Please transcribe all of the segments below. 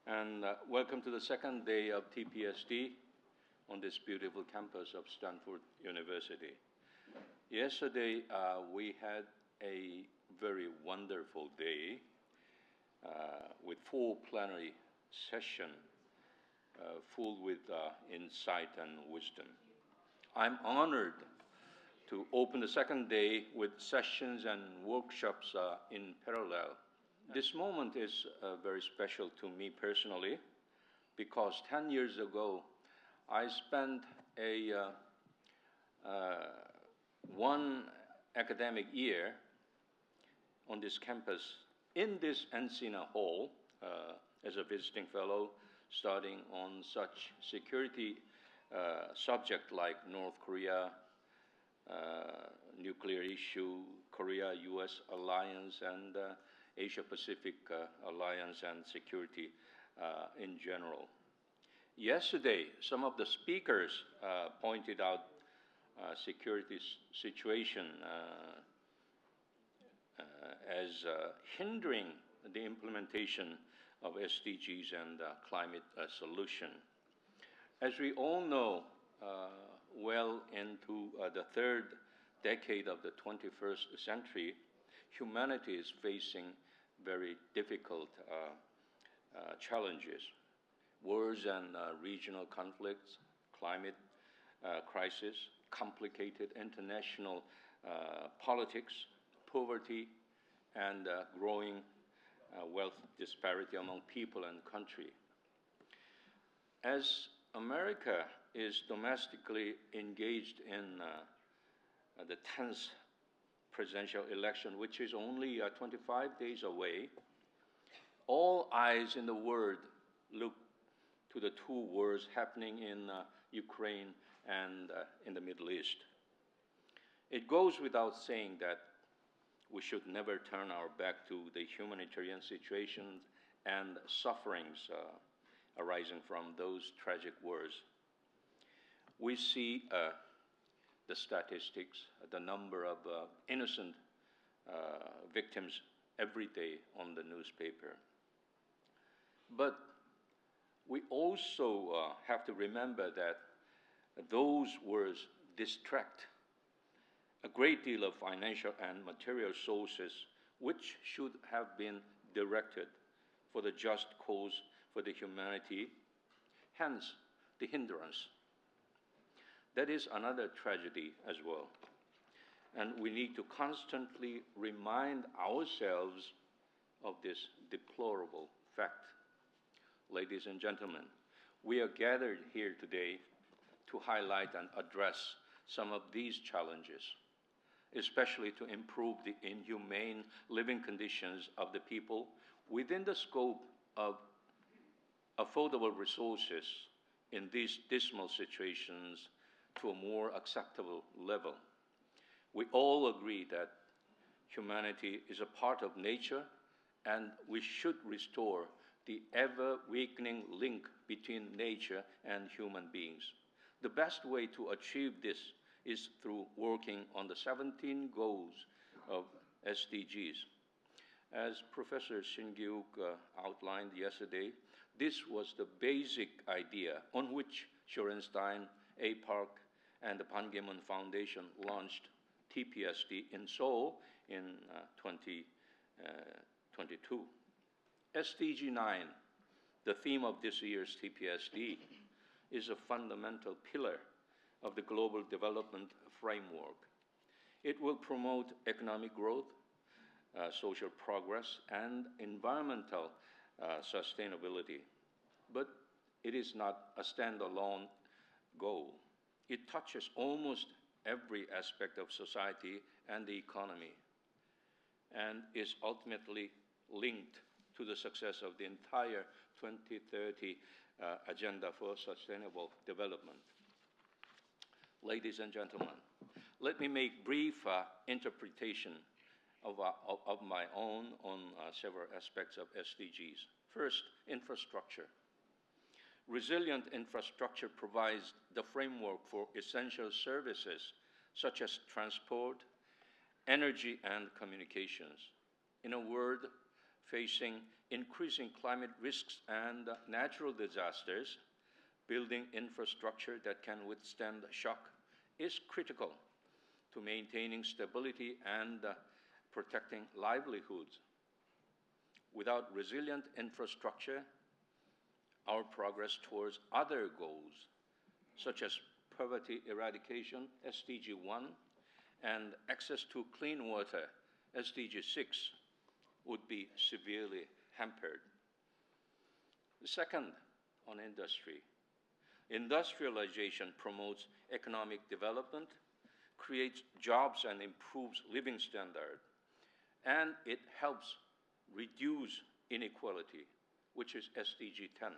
And welcome to the second day of TPSD on this beautiful campus of Stanford University. Yesterday, we had a very wonderful day with 4 plenary sessions full with insight and wisdom. I'm honored to open the second day with sessions and workshops in parallel. This moment is very special to me personally because 10 years ago, I spent one academic year on this campus in this Encina Hall as a visiting fellow, studying on such security subject like North Korea, nuclear issue, Korea-US alliance, and Asia-Pacific alliance and security in general. Yesterday, some of the speakers pointed out security situation as hindering the implementation of SDGs and climate solution. As we all know, well into the third decade of the 21st century, humanity is facing very difficult challenges. Wars and regional conflicts, climate crisis, complicated international politics, poverty, and growing wealth disparity among people and country. As America is domestically engaged in the 10th presidential election, which is only 25 days away, all eyes in the world look to the 2 wars happening in Ukraine and in the Middle East. It goes without saying that we should never turn our back to the humanitarian situation and sufferings arising from those tragic wars. We see the statistics, the number of innocent victims every day on the newspaper. But we also have to remember that those wars distract a great deal of financial and material sources which should have been directed for the just cause for the humanity, hence the hindrance. That is another tragedy as well. And we need to constantly remind ourselves of this deplorable fact. Ladies and gentlemen, we are gathered here today to highlight and address some of these challenges, especially to improve the inhumane living conditions of the people within the scope of affordable resources in these dismal situations to a more acceptable level. We all agree that humanity is a part of nature and we should restore the ever-weakening link between nature and human beings. The best way to achieve this is through working on the 17 goals of SDGs. As Professor Sanjeev outlined yesterday, this was the basic idea on which Shorenstein, APARC, and the Ban Ki-moon Foundation launched TPSD in Seoul in 2022. SDG 9, the theme of this year's TPSD, is a fundamental pillar of the global development framework. It will promote economic growth, social progress, and environmental sustainability. But it is not a standalone goal. It touches almost every aspect of society and the economy, and is ultimately linked to the success of the entire 2030 Agenda for Sustainable Development. Ladies and gentlemen, let me make brief interpretation of my own on several aspects of SDGs. First, infrastructure. Resilient infrastructure provides the framework for essential services such as transport, energy, and communications. In a word, facing increasing climate risks and natural disasters, building infrastructure that can withstand shock is critical to maintaining stability and protecting livelihoods. Without resilient infrastructure, our progress towards other goals, such as poverty eradication, SDG 1, and access to clean water, SDG 6, would be severely hampered. The second, on industry. Industrialization promotes economic development, creates jobs and improves living standard, and it helps reduce inequality, which is SDG 10.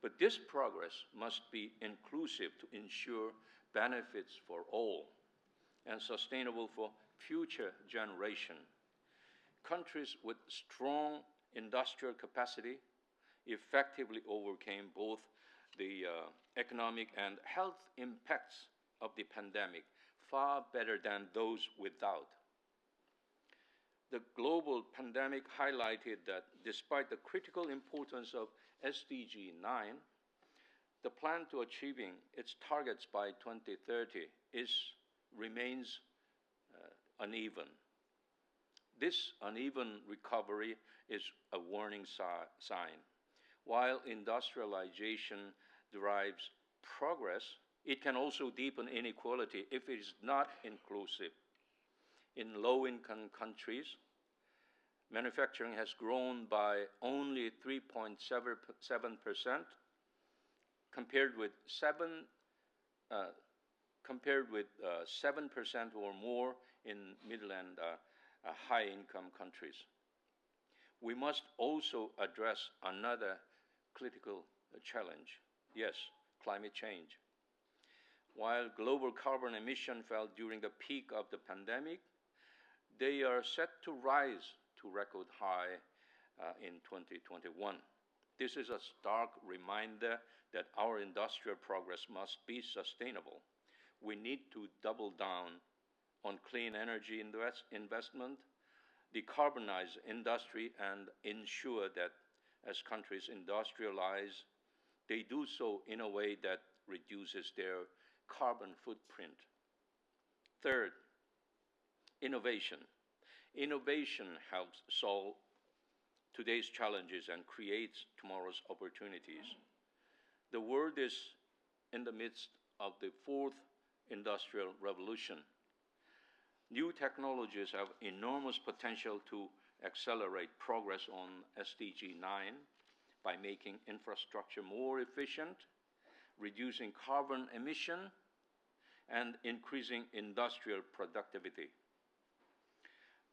But this progress must be inclusive to ensure benefits for all and sustainable for future generations. Countries with strong industrial capacity effectively overcame both the economic and health impacts of the pandemic far better than those without. The global pandemic highlighted that despite the critical importance of SDG 9, the plan to achieving its targets by 2030 remains uneven. This uneven recovery is a warning sign. While industrialization drives progress, it can also deepen inequality if it is not inclusive. In low-income countries, manufacturing has grown by only 3.7%, compared with 7% or more in middle and high-income countries. We must also address another critical challenge. Yes, climate change. While global carbon emission fell during the peak of the pandemic, they are set to rise to record high in 2021. This is a stark reminder that our industrial progress must be sustainable. We need to double down on clean energy investment, decarbonize industry, and ensure that as countries industrialize, they do so in a way that reduces their carbon footprint. Third, innovation. Innovation helps solve today's challenges and creates tomorrow's opportunities. The world is in the midst of the fourth industrial revolution. New technologies have enormous potential to accelerate progress on SDG 9 by making infrastructure more efficient, reducing carbon emission, and increasing industrial productivity.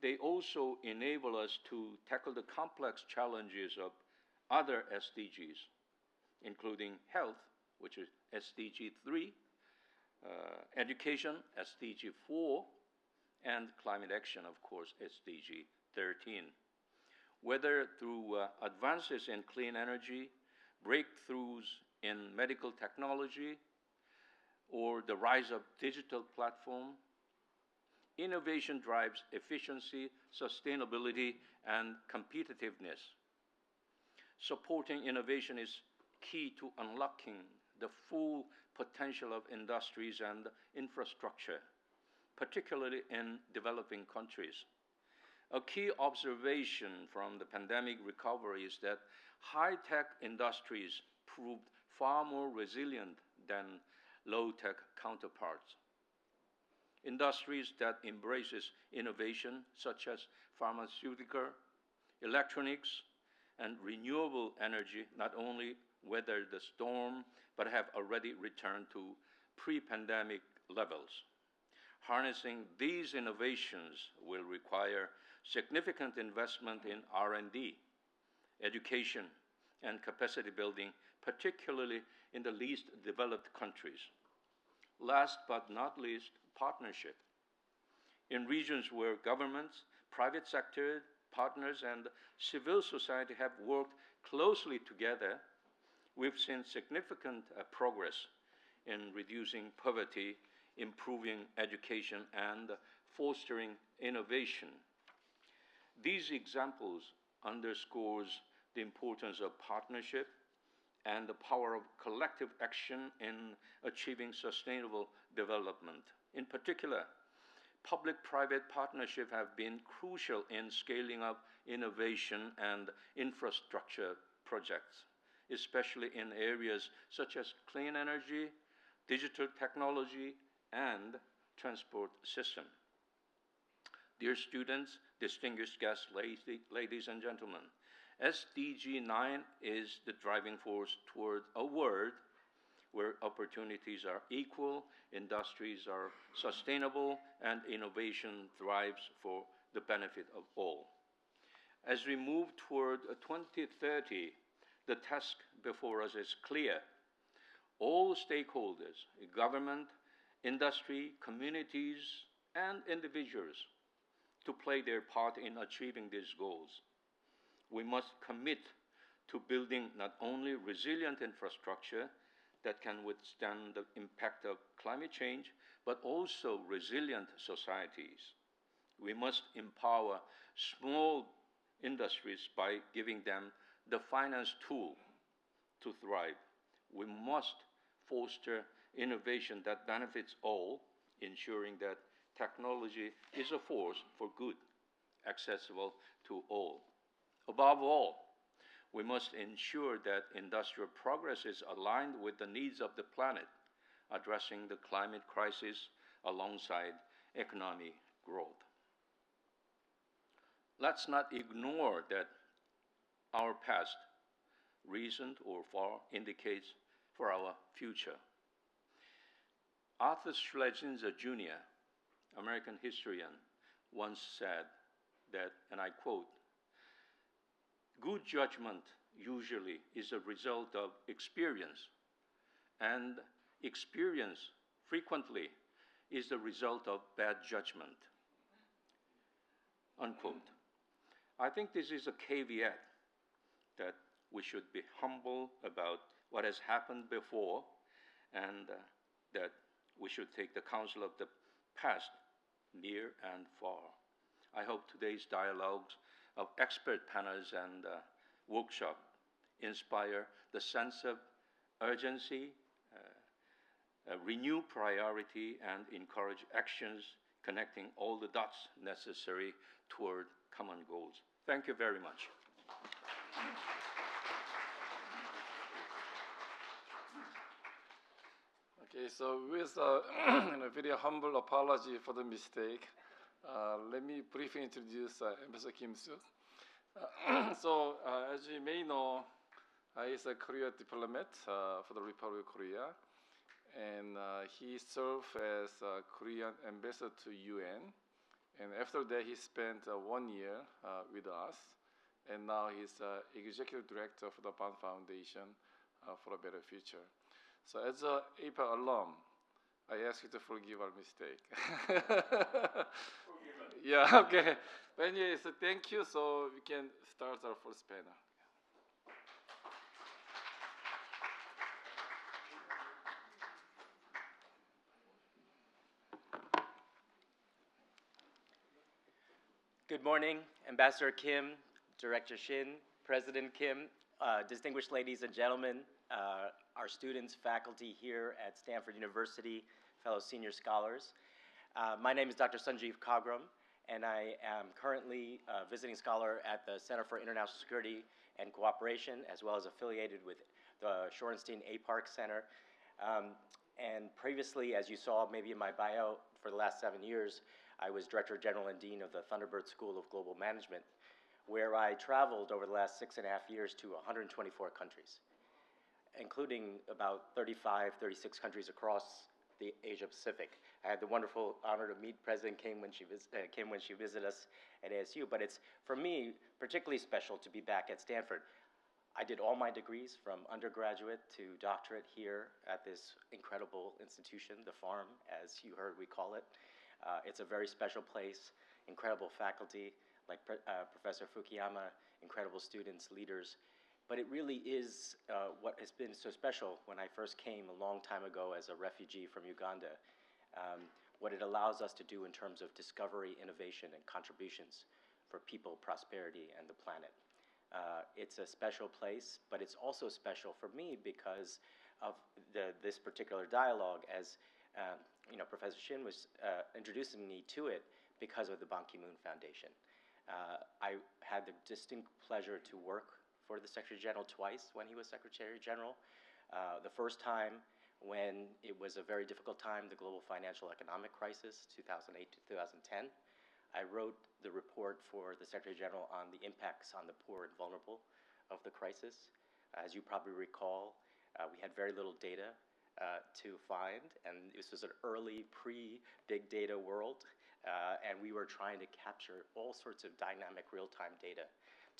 They also enable us to tackle the complex challenges of other SDGs, including health, which is SDG 3, education, SDG 4, and climate action, of course, SDG 13. Whether through advances in clean energy, breakthroughs in medical technology, or the rise of digital platform, innovation drives efficiency, sustainability, and competitiveness. Supporting innovation is key to unlocking the full potential of industries and infrastructure, particularly in developing countries. A key observation from the pandemic recovery is that high-tech industries proved far more resilient than low-tech counterparts. Industries that embraces innovation, such as pharmaceutical, electronics, and renewable energy, not only weathered the storm, but have already returned to pre-pandemic levels. Harnessing these innovations will require significant investment in R&D, education, and capacity building, particularly in the least developed countries. Last but not least, partnership. In regions where governments, private sector, partners, and civil society have worked closely together, we've seen significant progress in reducing poverty, improving education, and fostering innovation. These examples underscores the importance of partnership and the power of collective action in achieving sustainable development. In particular, public-private partnerships have been crucial in scaling up innovation and infrastructure projects, especially in areas such as clean energy, digital technology, and transport system. Dear students, distinguished guests, ladies and gentlemen, SDG 9 is the driving force toward a world where opportunities are equal, industries are sustainable, and innovation thrives for the benefit of all. As we move toward 2030, the task before us is clear. All stakeholders, government, industry, communities, and individuals, to play their part in achieving these goals. We must commit to building not only resilient infrastructure that can withstand the impact of climate change, but also resilient societies. We must empower small industries by giving them the finance tool to thrive. We must foster innovation that benefits all, ensuring that technology is a force for good, accessible to all. Above all, we must ensure that industrial progress is aligned with the needs of the planet, addressing the climate crisis alongside economic growth. Let's not ignore that our past, recent or far, indicates for our future. Arthur Schlesinger Jr., American historian, once said that, and I quote, "Good judgment usually is a result of experience, and experience frequently is the result of bad judgment," unquote. I think this is a caveat that we should be humble about what has happened before, and that we should take the counsel of the past near and far. I hope today's dialogues of expert panels and workshop inspire the sense of urgency, renew priority, and encourage actions connecting all the dots necessary toward common goals. Thank you very much. Okay, so with a very humble apology for the mistake, let me briefly introduce Ambassador Kim Sook. As you may know, he's a Korea diplomat for the Republic of Korea, and he served as Korean ambassador to UN. And after that, he spent 1 year with us, and now he's executive director for the Bond Foundation for a Better Future. So as an APA alum, I ask you to forgive our mistake. Yeah, okay. But anyway, so thank you. So we can start our first panel. Good morning, Ambassador Kim, Director Shin, President Kim, distinguished ladies and gentlemen, our students, faculty here at Stanford University, fellow senior scholars. My name is Dr. Sanjeev Khagram, and I am currently a visiting scholar at the Center for International Security and Cooperation, as well as affiliated with the Shorenstein APARC Center. And previously, as you saw maybe in my bio, for the last 7 years, I was Director General and Dean of the Thunderbird School of Global Management, where I traveled over the last 6.5 years to 124 countries, including about 35, 36 countries across the Asia Pacific. I had the wonderful honor to meet President Kim when she visited us at ASU, but it's, for me, particularly special to be back at Stanford. I did all my degrees from undergraduate to doctorate here at this incredible institution, the farm, as you heard we call it. It's a very special place, incredible faculty like Professor Fukuyama, incredible students, leaders. But it really is what has been so special when I first came a long time ago as a refugee from Uganda, what it allows us to do in terms of discovery, innovation, and contributions for people, prosperity, and the planet. It's a special place, but it's also special for me because of this particular dialogue, as Professor Shin was introducing me to it because of the Ban Ki-moon Foundation. I had the distinct pleasure to work for the Secretary General twice when he was Secretary General. The first time when it was a very difficult time, the global financial economic crisis, 2008 to 2010. I wrote the report for the Secretary General on the impacts on the poor and vulnerable of the crisis. As you probably recall, we had very little data to find, and this was an early pre-big data world, and we were trying to capture all sorts of dynamic real-time data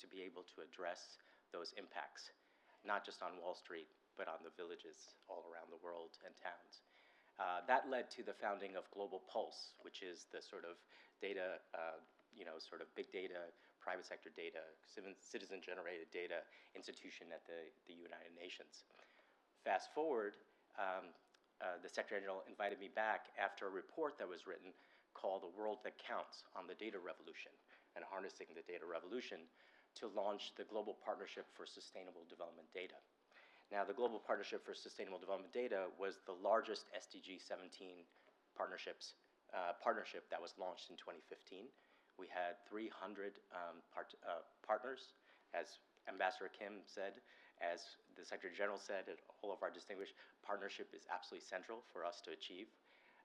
to be able to address those impacts, not just on Wall Street, but on the villages all around the world and towns. That led to the founding of Global Pulse, which is the sort of data, sort of big data, private sector data, citizen-generated data institution at the United Nations. Fast forward, the Secretary General invited me back after a report that was written called The World That Counts on the Data Revolution and Harnessing the Data Revolution to launch the Global Partnership for Sustainable Development Data. Now, the Global Partnership for Sustainable Development Data was the largest SDG 17 partnership that was launched in 2015. We had 300 partners, as Ambassador Kim said, as the Secretary General said, and all of our distinguished partnership is absolutely central for us to achieve.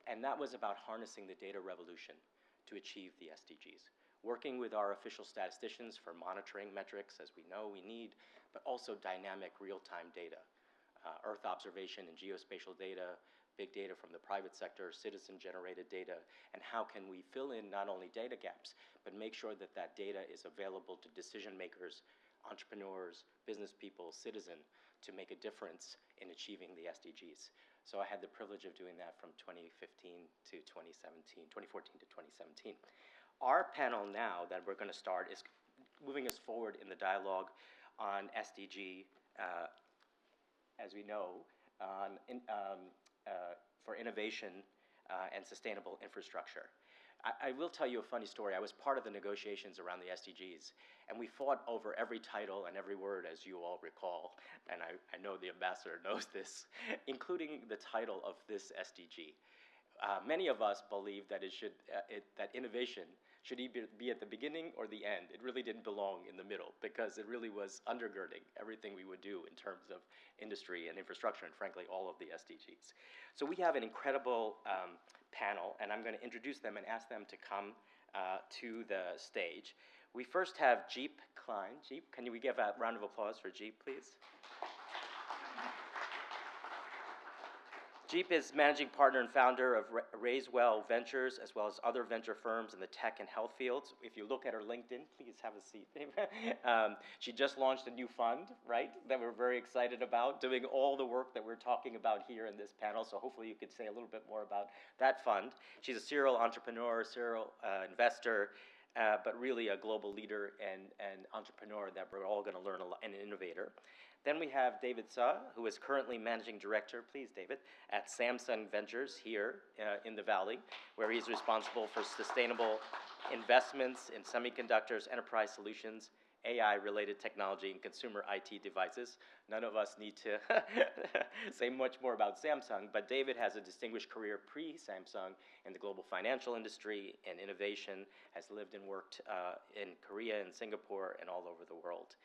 And that was about harnessing the data revolution to achieve the SDGs. Working with our official statisticians for monitoring metrics, as we know we need, but also dynamic real-time data, Earth observation and geospatial data, big data from the private sector, citizen-generated data, and how can we fill in not only data gaps, but make sure that that data is available to decision makers, entrepreneurs, business people, citizens, to make a difference in achieving the SDGs. So I had the privilege of doing that from 2015 to 2017, 2014 to 2017. Our panel now that we're going to start is moving us forward in the dialogue on SDG, as we know, for innovation and sustainable infrastructure. I will tell you a funny story. I was part of the negotiations around the SDGs, and we fought over every title and every word, as you all recall, and I know the ambassador knows this, including the title of this SDG. Many of us believe that that innovation should either be at the beginning or the end. It really didn't belong in the middle because it really was undergirding everything we would do in terms of industry and infrastructure and, frankly, all of the SDGs. So we have an incredible panel, and I'm going to introduce them and ask them to come to the stage. We first have Jeep Kline. Jeep, can we give a round of applause for Jeep, please? Jeep is managing partner and founder of Raisewell Ventures, as well as other venture firms in the tech and health fields. If you look at her LinkedIn, please have a seat. She just launched a new fund, right, that we're very excited about, doing all the work that we're talking about here in this panel, so hopefully you could say a little bit more about that fund. She's a serial entrepreneur, serial investor, but really a global leader and entrepreneur that we're all going to learn a lot, and an innovator. Then we have David Suh, who is currently managing director, please David, at Samsung Ventures here in the Valley, where he's responsible for sustainable investments in semiconductors, enterprise solutions, AI-related technology, and consumer IT devices. None of us need to say much more about Samsung, but David has a distinguished career pre-Samsung in the global financial industry and innovation, has lived and worked in Korea and Singapore and all over the world.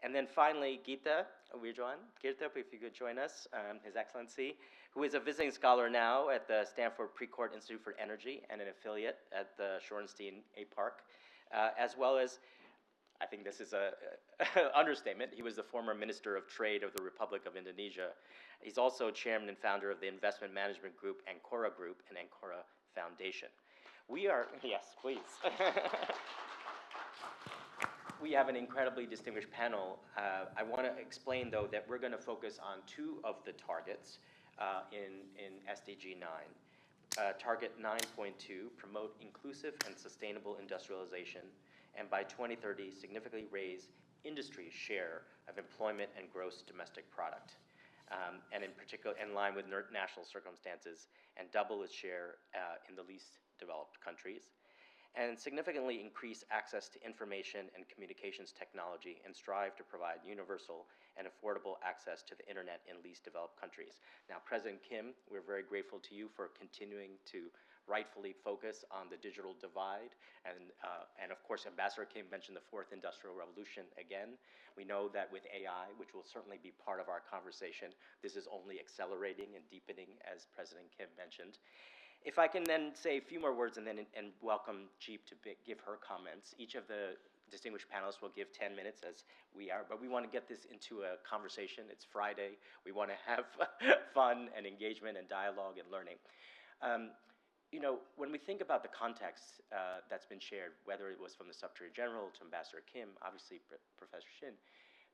And then finally, Gita Wirjawan. Gita, if you could join us, His Excellency, who is a visiting scholar now at the Stanford Precourt Institute for Energy and an affiliate at the Shorenstein A Park, as well as, I think this is an understatement, he was the former Minister of Trade of the Republic of Indonesia. He's also chairman and founder of the investment management group Ancora Group and Ancora Foundation. We are, yes, please. We have an incredibly distinguished panel. I want to explain, though, that we're going to focus on two of the targets in SDG 9. Target 9.2, promote inclusive and sustainable industrialization, and by 2030, significantly raise industry's share of employment and gross domestic product, and in particular, in line with national circumstances, and double its share in the least developed countries. and significantly increase access to information and communications technology and strive to provide universal and affordable access to the internet in least developed countries. Now, President Kim, we're very grateful to you for continuing to rightfully focus on the digital divide, and of course, Ambassador Kim mentioned the fourth industrial revolution again. We know that with AI, which will certainly be part of our conversation, this is only accelerating and deepening, as President Kim mentioned. If I can then say a few more words and welcome Jeep to give her comments. Each of the distinguished panelists will give 10 minutes as we are, but we want to get this into a conversation. It's Friday. We want to have fun and engagement and dialogue and learning. You know, when we think about the context that's been shared, whether it was from the Secretary General to Ambassador Kim, obviously Professor Shin,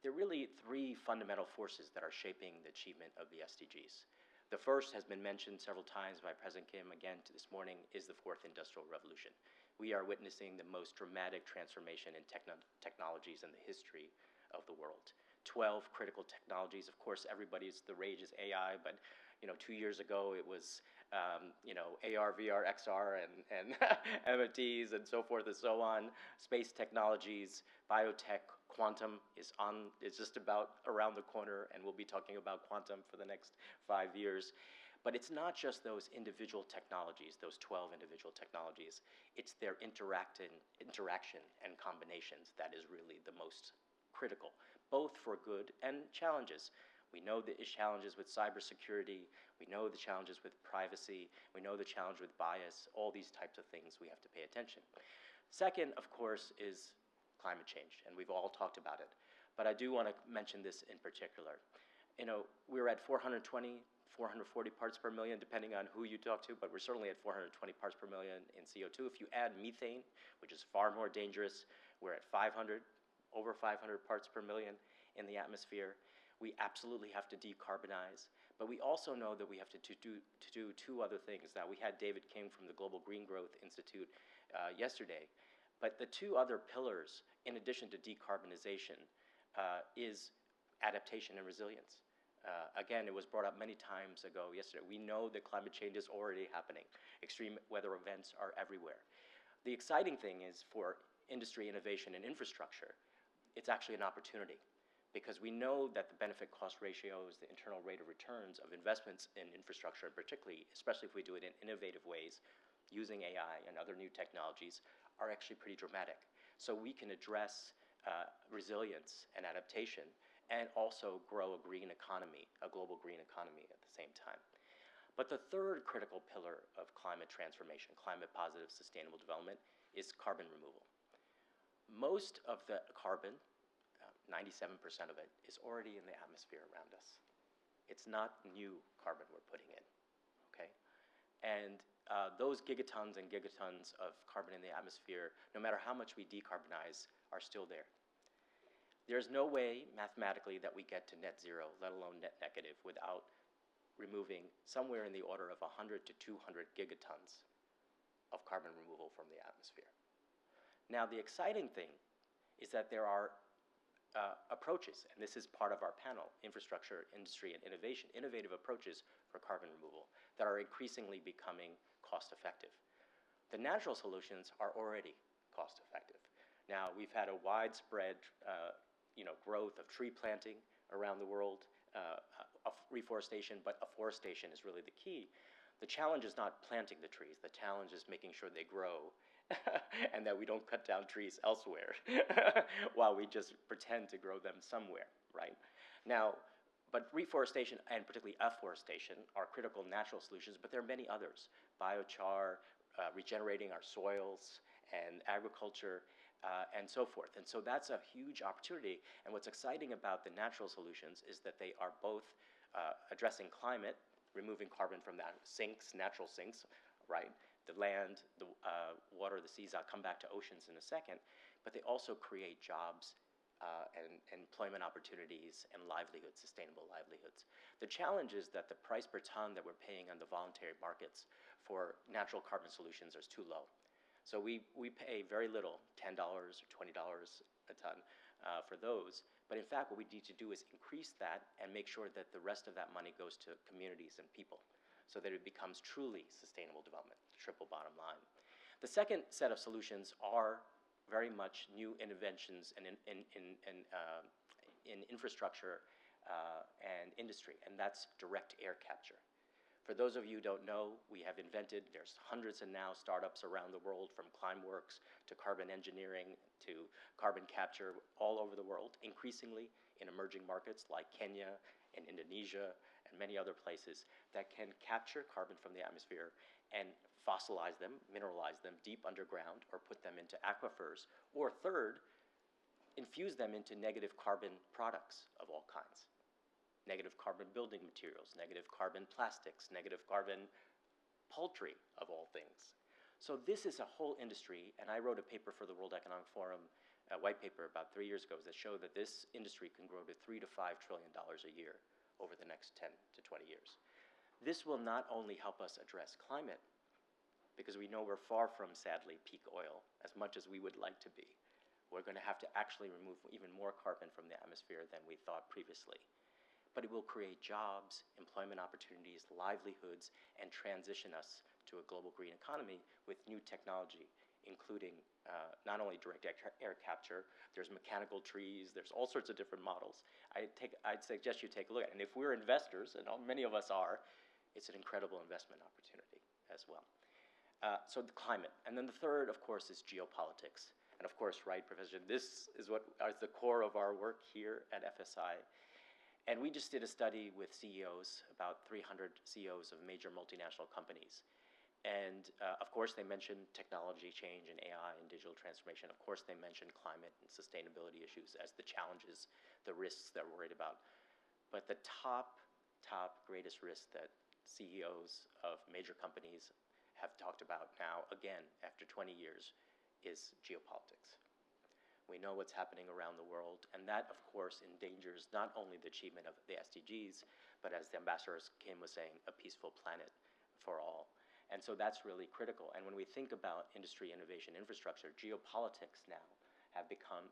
there are really three fundamental forces that are shaping the achievement of the SDGs. The first has been mentioned several times by President Kim again this morning, is the fourth industrial revolution. We are witnessing the most dramatic transformation in technologies in the history of the world. 12 critical technologies. Of course, the rage is AI, but 2 years ago it was AR, VR, XR, and MFTs and so forth and so on. Space technologies, biotech, quantum is just about around the corner, and we'll be talking about quantum for the next 5 years. But it's not just those individual technologies, those 12 individual technologies. It's their interaction and combinations that is really the most critical, both for good and challenges. We know the challenges with cybersecurity. We know the challenges with privacy. We know the challenge with bias. All these types of things we have to pay attention. Second, of course, is climate change, and we've all talked about it. But I do want to mention this in particular. We're at 420, 440 parts per million, depending on who you talk to, but we're certainly at 420 parts per million in CO2. If you add methane, which is far more dangerous, we're at over 500 parts per million in the atmosphere. We absolutely have to decarbonize, but we also know that we have to do two other things. Now, we had David King from the Global Green Growth Institute yesterday, but the two other pillars, in addition to decarbonization, is adaptation and resilience. Again, it was brought up many times ago yesterday. We know that climate change is already happening. Extreme weather events are everywhere. The exciting thing is for industry, innovation, and infrastructure, it's actually an opportunity, because we know that the benefit-cost ratios, the internal rate of returns of investments in infrastructure, especially if we do it in innovative ways, using AI and other new technologies, are actually pretty dramatic. So we can address resilience and adaptation and also grow a green economy, a global green economy at the same time. But the third critical pillar of climate transformation, climate-positive sustainable development, is carbon removal. Most of the carbon, 97% of it, is already in the atmosphere around us. It's not new carbon we're putting in, okay? And those gigatons and gigatons of carbon in the atmosphere, no matter how much we decarbonize, are still there. There's no way mathematically that we get to net zero, let alone net negative, without removing somewhere in the order of 100 to 200 gigatons of carbon removal from the atmosphere. Now, the exciting thing is that there are approaches, and this is part of our panel, infrastructure, industry, and innovation, innovative approaches for carbon removal that are increasingly becoming cost-effective. The natural solutions are already cost-effective. Now, we've had a widespread growth of tree planting around the world, of reforestation, but afforestation is really the key. The challenge is not planting the trees. The challenge is making sure they grow and that we don't cut down trees elsewhere while we just pretend to grow them somewhere, right? Now, but reforestation and particularly afforestation are critical natural solutions, but there are many others. Biochar, regenerating our soils, and agriculture, and so forth. And so that's a huge opportunity. And what's exciting about the natural solutions is that they are both addressing climate, removing carbon from that natural sinks, right? The land, the water, the seas, I'll come back to oceans in a second, but they also create jobs and employment opportunities and livelihoods, sustainable livelihoods. The challenge is that the price per ton that we're paying on the voluntary markets for natural carbon solutions is too low. So we pay very little, $10 or $20 a ton for those, but in fact what we need to do is increase that and make sure that the rest of that money goes to communities and people, so that it becomes truly sustainable development, triple bottom line. The second set of solutions are very much new interventions in infrastructure and industry, and that's direct air capture. For those of you who don't know, we have invented, there's hundreds and now startups around the world, from Climeworks to carbon engineering to carbon capture all over the world, increasingly in emerging markets like Kenya and Indonesia and many other places, that can capture carbon from the atmosphere and fossilize them, mineralize them deep underground, or put them into aquifers, or third, infuse them into negative carbon products of all kinds. Negative carbon building materials, negative carbon plastics, negative carbon poultry, of all things. So this is a whole industry, and I wrote a paper for the World Economic Forum, a white paper about 3 years ago, that showed that this industry can grow to $3 to $5 trillion a year over the next 10 to 20 years. This will not only help us address climate, because we know we're far from, sadly, peak oil, as much as we would like to be. We're going to have to actually remove even more carbon from the atmosphere than we thought previously. But it will create jobs, employment opportunities, livelihoods, and transition us to a global green economy with new technology, including not only direct air capture, there's mechanical trees, there's all sorts of different models. I'd suggest you take a look at it. And if we're investors, and many of us are, it's an incredible investment opportunity as well. So the climate. And then the third, of course, is geopolitics. And of course, right, Professor, this is what is the core of our work here at FSI. And we just did a study with CEOs, about 300 CEOs of major multinational companies. And of course, they mentioned technology change and AI and digital transformation. Of course, they mentioned climate and sustainability issues as the challenges, the risks they're worried about. But the top greatest risk that CEOs of major companies have talked about now, again, after 20 years, is geopolitics. We know what's happening around the world, and that, of course, endangers not only the achievement of the SDGs, but as the Ambassador Kim was saying, a peaceful planet for all. And so that's really critical. And when we think about industry, innovation, infrastructure, geopolitics now has become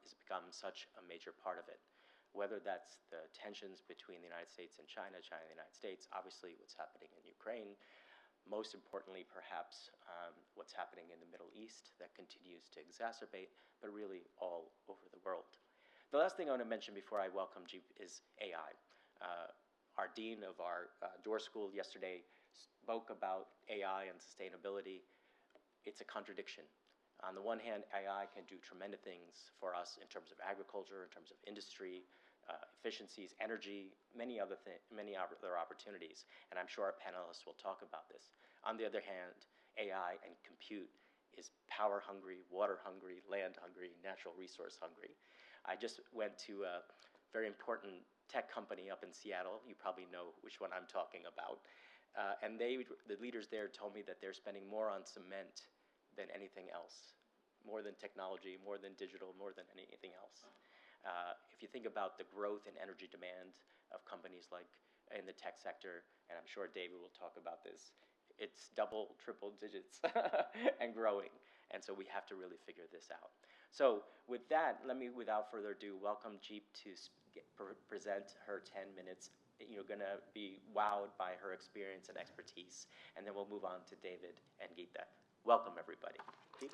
such a major part of it. Whether that's the tensions between the United States and China, China and the United States, obviously what's happening in Ukraine, most importantly, perhaps, what's happening in the Middle East that continues to exacerbate, but really all over the world. The last thing I want to mention before I welcome Jeep is AI. Our dean of our Door School yesterday spoke about AI and sustainability. It's a contradiction. On the one hand, AI can do tremendous things for us in terms of agriculture, in terms of industry, efficiencies, energy, many other opportunities, and I'm sure our panelists will talk about this. On the other hand, AI and compute is power hungry, water hungry, land hungry, natural resource hungry. I just went to a very important tech company up in Seattle. You probably know which one I'm talking about. And the leaders there told me that they're spending more on cement than anything else, more than technology, more than digital, more than anything else. If you think about the growth in energy demand of companies like in the tech sector, and I'm sure David will talk about this, it's double, triple digits and growing. And so we have to really figure this out. So with that, let me, without further ado, welcome Jeep to present her 10 minutes. You're going to be wowed by her experience and expertise. And then we'll move on to David and Gita. Welcome, everybody. Jeep.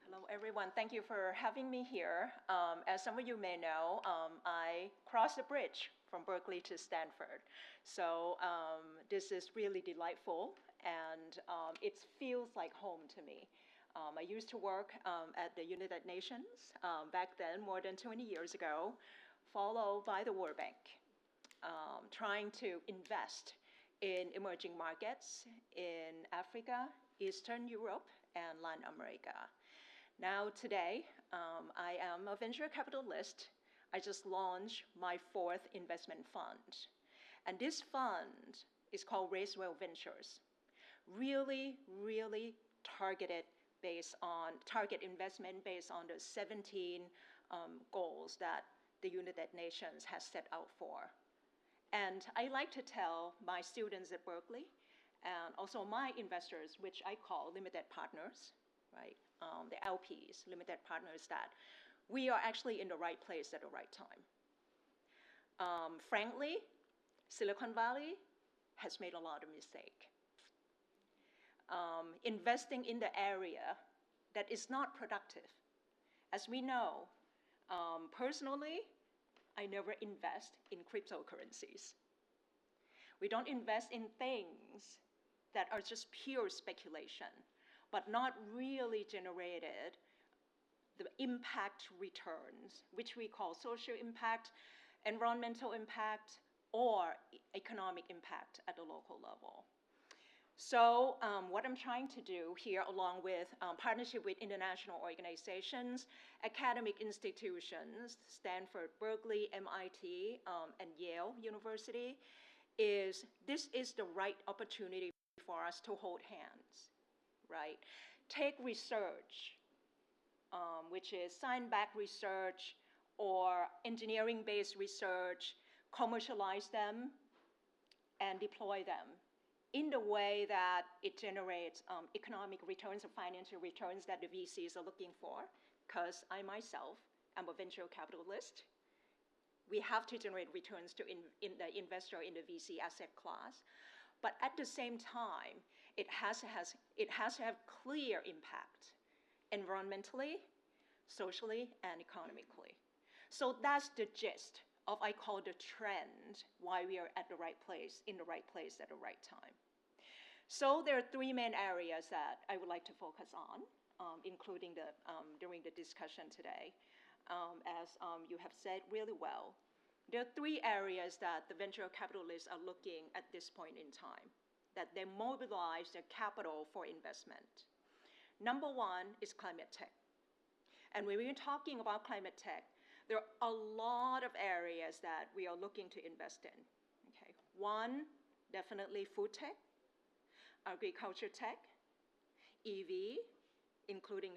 Hello, everyone. Thank you for having me here. As some of you may know, I crossed the bridge from Berkeley to Stanford. So this is really delightful, and it feels like home to me. I used to work at the United Nations back then, more than 20 years ago, followed by the World Bank, trying to invest in emerging markets in Africa, Eastern Europe, and Latin America. Now today, I am a venture capitalist. I just launched my 4th investment fund. And this fund is called Raisewell Ventures. Really, really target investment based on the 17 goals that the United Nations has set out for. And I like to tell my students at Berkeley, and also my investors, which I call limited partners, right? The LPs, limited partners, that we are actually in the right place at the right time. Frankly, Silicon Valley has made a lot of mistakes. Investing in the area that is not productive. As we know, personally, I never invest in cryptocurrencies. We don't invest in things that are just pure speculation, but not really generated the impact returns, which we call social impact, environmental impact, or economic impact at the local level. So what I'm trying to do here, along with partnership with international organizations, academic institutions, Stanford, Berkeley, MIT, and Yale University, is this is the right opportunity for us to hold hands, right? Take research, which is science-backed research or engineering-based research, commercialize them, and deploy them in the way that it generates economic returns or financial returns that the VCs are looking for, because I myself am a venture capitalist. We have to generate returns to the investor in the VC asset class. But at the same time, it has to have clear impact environmentally, socially, and economically. So that's the gist of, I call the trend, why we are at the right place, in the right place at the right time. So there are three main areas that I would like to focus on, including during the discussion today. As you have said really well, there are three areas that the venture capitalists are looking at this point in time, that they mobilize their capital for investment. Number one is climate tech. And when we're talking about climate tech, there are a lot of areas that we are looking to invest in. Okay. One, definitely food tech, agriculture tech, EV, including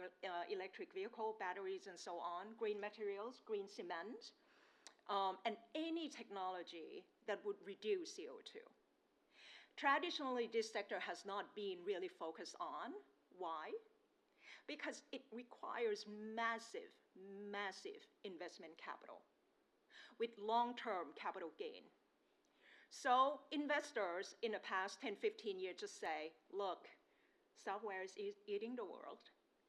electric vehicle, batteries, and so on, green materials, green cement, and any technology that would reduce CO2. Traditionally, this sector has not been really focused on. Why? Because it requires massive, massive investment capital with long-term capital gain. So investors in the past 10, 15 years just say, look, software is eating the world.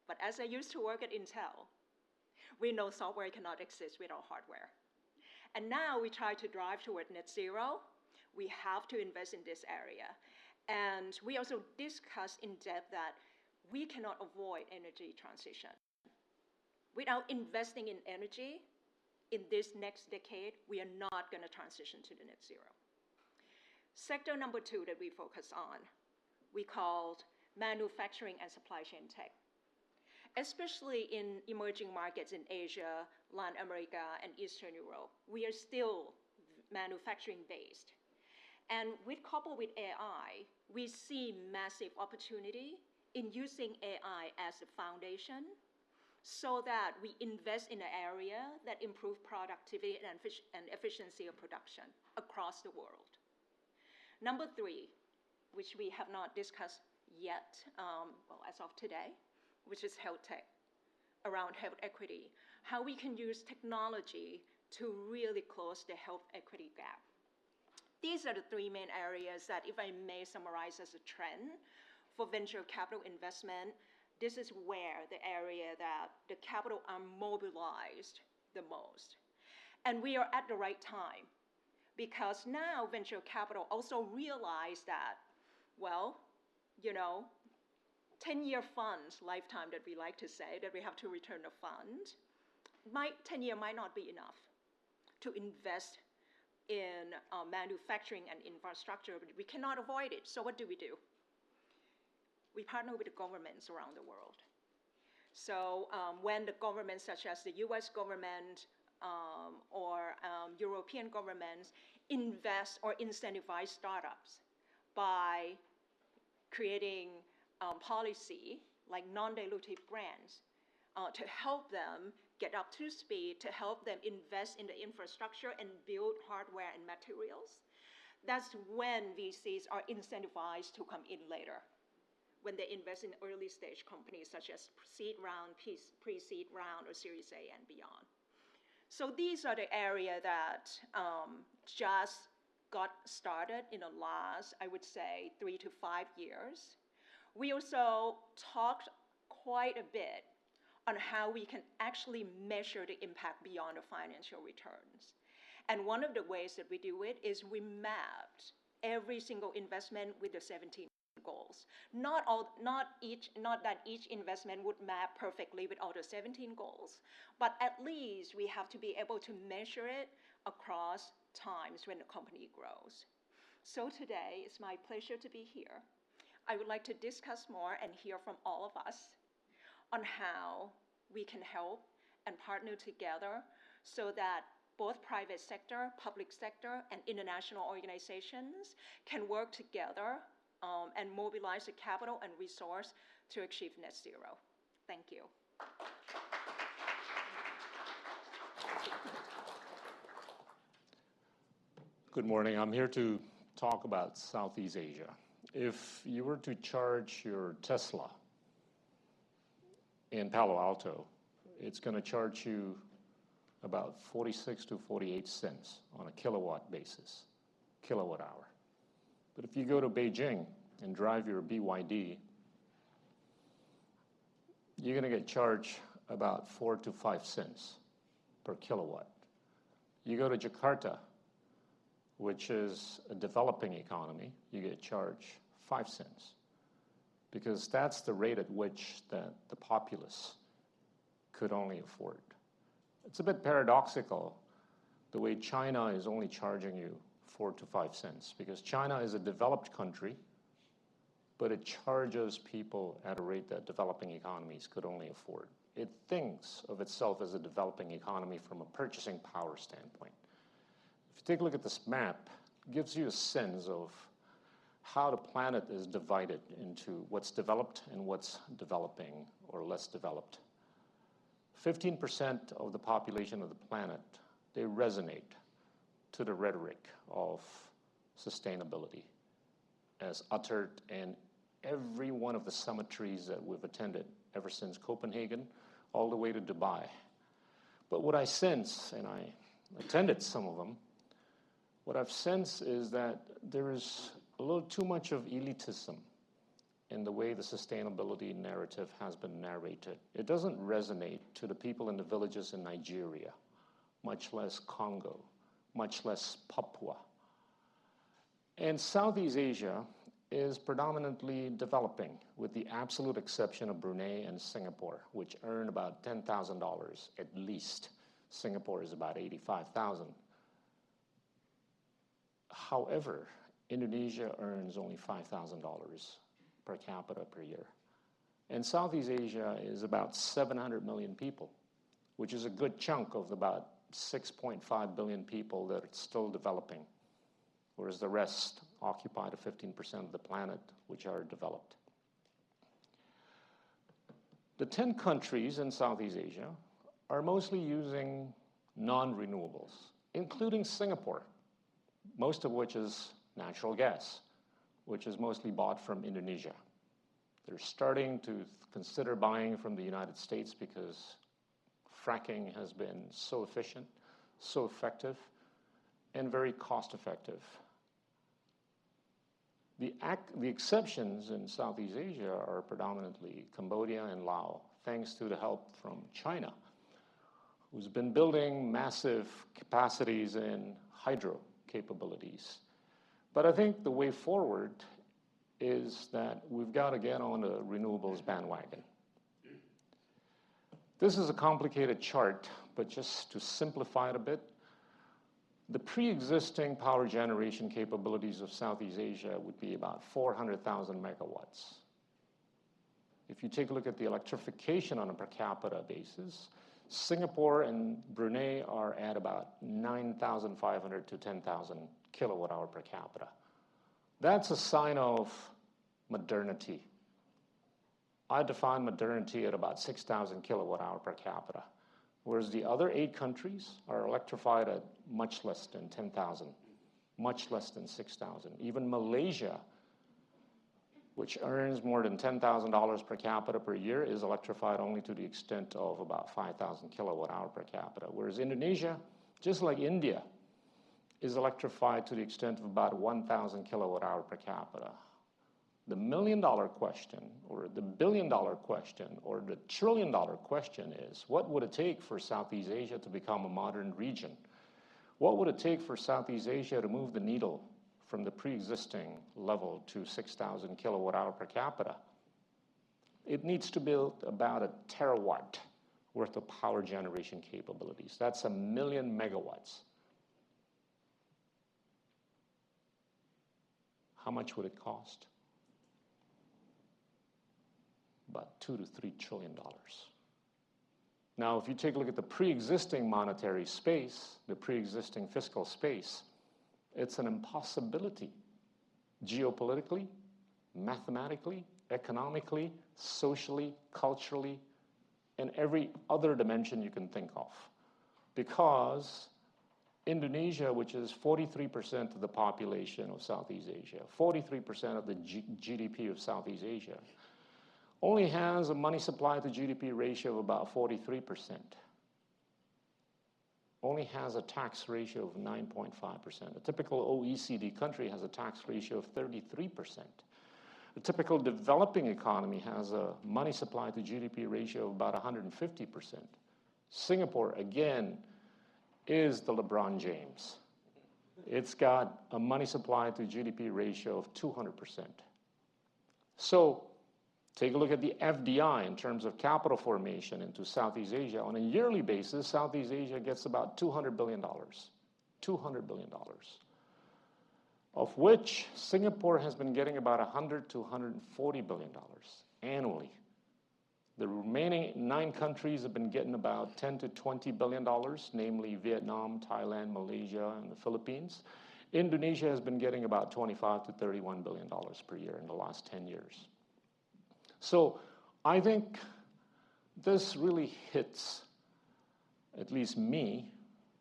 But as I used to work at Intel, we know software cannot exist without hardware. And now we try to drive toward net zero. We have to invest in this area. And we also discussed in depth that we cannot avoid energy transition. Without investing in energy, in this next decade, we are not going to transition to the net zero. Sector number two that we focus on, we called manufacturing and supply chain tech. Especially in emerging markets in Asia, Latin America, and Eastern Europe, we are still manufacturing based. And coupled with AI, we see massive opportunity in using AI as a foundation so that we invest in an area that improves productivity and efficiency of production across the world. Number three, which we have not discussed yet, as of today, which is health tech, around health equity, how we can use technology to really close the health equity gap. These are the three main areas that, if I may summarize as a trend for venture capital investment, this is where the area that the capital are mobilized the most. And we are at the right time, because now venture capital also realize that, well, 10-year funds, lifetime that we like to say, that we have to return the fund, 10-year might not be enough to invest in manufacturing and infrastructure, but we cannot avoid it. So what do? We partner with the governments around the world. So when the governments, such as the US government or European governments, invest or incentivize startups by creating policy like non-dilutive grants to help them get up to speed, to help them invest in the infrastructure and build hardware and materials, that's when VCs are incentivized to come in later, when they invest in early stage companies such as seed round, pre-seed round, or Series A and beyond. So these are the areas that just got started in the last, I would say, 3 to 5 years. We also talked quite a bit on how we can actually measure the impact beyond the financial returns. And one of the ways that we do it is we mapped every single investment with the 17 goals. Not that each investment would map perfectly with all the 17 goals, but at least we have to be able to measure it across times when the company grows. So today, it's my pleasure to be here. I would like to discuss more and hear from all of us on how we can help and partner together so that both private sector, public sector, and international organizations can work together and mobilize the capital and resource to achieve net zero. Thank you. Good morning. I'm here to talk about Southeast Asia. If you were to charge your Tesla in Palo Alto, it's going to charge you about 46 to 48 cents on a kilowatt basis, kilowatt hour. But if you go to Beijing and drive your BYD, you're going to get charged about 4 to 5 cents per kilowatt. You go to Jakarta, which is a developing economy, you get charged 5 cents, because that's the rate at which that the populace could only afford. It's a bit paradoxical the way China is only charging you 4 to 5 cents, because China is a developed country, but it charges people at a rate that developing economies could only afford. It thinks of itself as a developing economy from a purchasing power standpoint. If you take a look at this map, it gives you a sense of how the planet is divided into what's developed and what's developing or less developed. 15% of the population of the planet, they resonate to the rhetoric of sustainability as uttered in every one of the summit that we've attended ever since Copenhagen all the way to Dubai. But what I sense, and I attended some of them, what I've sensed is that there is a little too much of elitism in the way the sustainability narrative has been narrated. It doesn't resonate to the people in the villages in Nigeria, much less Congo, much less Papua. And Southeast Asia is predominantly developing, with the absolute exception of Brunei and Singapore, which earn about $10,000 at least. Singapore is about $85,000. However, Indonesia earns only $5,000 per capita per year. And Southeast Asia is about 700 million people, which is a good chunk of about 6.5 billion people that are still developing, whereas the rest occupy the 15% of the planet which are developed. The 10 countries in Southeast Asia are mostly using non-renewables, including Singapore, most of which is natural gas, which is mostly bought from Indonesia. They're starting to consider buying from the United States because fracking has been so efficient, so effective, and very cost-effective. The exceptions in Southeast Asia are predominantly Cambodia and Laos, thanks to the help from China, who's been building massive capacities in hydro capabilities. But I think the way forward is that we've got to get on the renewables bandwagon. This is a complicated chart, but just to simplify it a bit, the pre-existing power generation capabilities of Southeast Asia would be about 400,000 megawatts. If you take a look at the electrification on a per capita basis, Singapore and Brunei are at about 9,500 to 10,000 kilowatt hour per capita. That's a sign of modernity. I define modernity at about 6,000 kilowatt hour per capita, whereas the other 8 countries are electrified at much less than 10,000, much less than 6,000. Even Malaysia, which earns more than $10,000 per capita per year, is electrified only to the extent of about 5,000 kilowatt hour per capita. Whereas Indonesia, just like India, is electrified to the extent of about 1,000 kilowatt hour per capita. The million-dollar question, or the billion-dollar question, or the trillion-dollar question is, what would it take for Southeast Asia to become a modern region? What would it take for Southeast Asia to move the needle from the pre-existing level to 6,000 kilowatt hour per capita? It needs to build about a terawatt worth of power generation capabilities. That's 1 million megawatts. How much would it cost? About $2 to $3 trillion. Now, if you take a look at the pre-existing monetary space, the pre-existing fiscal space, it's an impossibility. Geopolitically, mathematically, economically, socially, culturally, and every other dimension you can think of. Because Indonesia, which is 43% of the population of Southeast Asia, 43% of the GDP of Southeast Asia, only has a money supply to GDP ratio of about 43%. Only has a tax ratio of 9.5%. A typical OECD country has a tax ratio of 33%. A typical developing economy has a money supply to GDP ratio of about 150%. Singapore, again, is the LeBron James. It's got a money supply to GDP ratio of 200%. So take a look at the FDI in terms of capital formation into Southeast Asia. On a yearly basis, Southeast Asia gets about $200 billion. $200 billion. Of which Singapore has been getting about $100 to $140 billion annually. The remaining 9 countries have been getting about $10 to $20 billion, namely Vietnam, Thailand, Malaysia, and the Philippines. Indonesia has been getting about $25 to $31 billion per year in the last 10 years. So I think this really hits, at least me,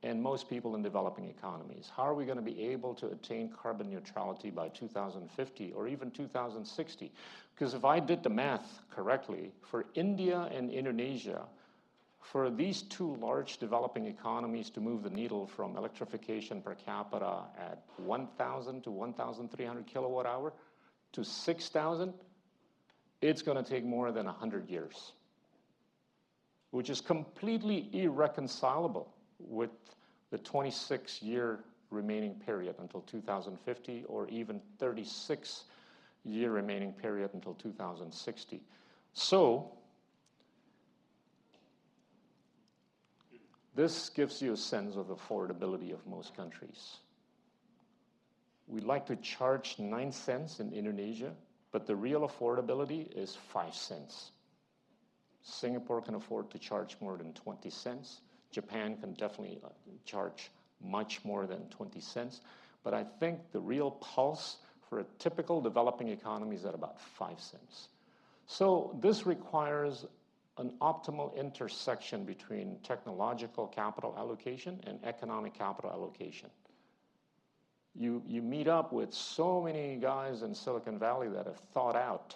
and most people in developing economies. How are we going to be able to attain carbon neutrality by 2050 or even 2060? Because if I did the math correctly, for India and Indonesia, for these 2 large developing economies to move the needle from electrification per capita at 1,000 to 1,300 kilowatt hour to 6,000, it's going to take more than 100 years, which is completely irreconcilable with the 26-year remaining period until 2050, or even 36-year remaining period until 2060. So this gives you a sense of the affordability of most countries. We like to charge 9 cents in Indonesia, but the real affordability is 5 cents. Singapore can afford to charge more than 20 cents. Japan can definitely charge much more than 20 cents. But I think the real pulse for a typical developing economy is at about 5 cents. So this requires an optimal intersection between technological capital allocation and economic capital allocation. You meet up with so many guys in Silicon Valley that have thought out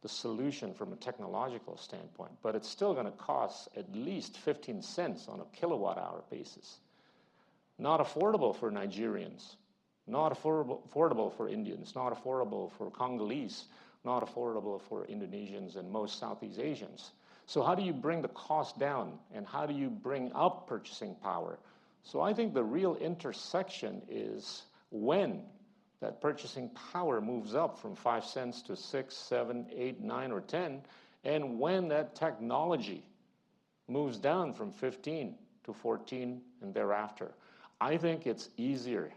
the solution from a technological standpoint, but it's still going to cost at least 15 cents on a kilowatt hour basis. Not affordable for Nigerians, not affordable for Indians, not affordable for Congolese, not affordable for Indonesians and most Southeast Asians. So how do you bring the cost down, and how do you bring up purchasing power? So I think the real intersection is when that purchasing power moves up from 5 cents to 6, 7, 8, 9, or 10, and when that technology moves down from 15 to 14 and thereafter. I think it's easier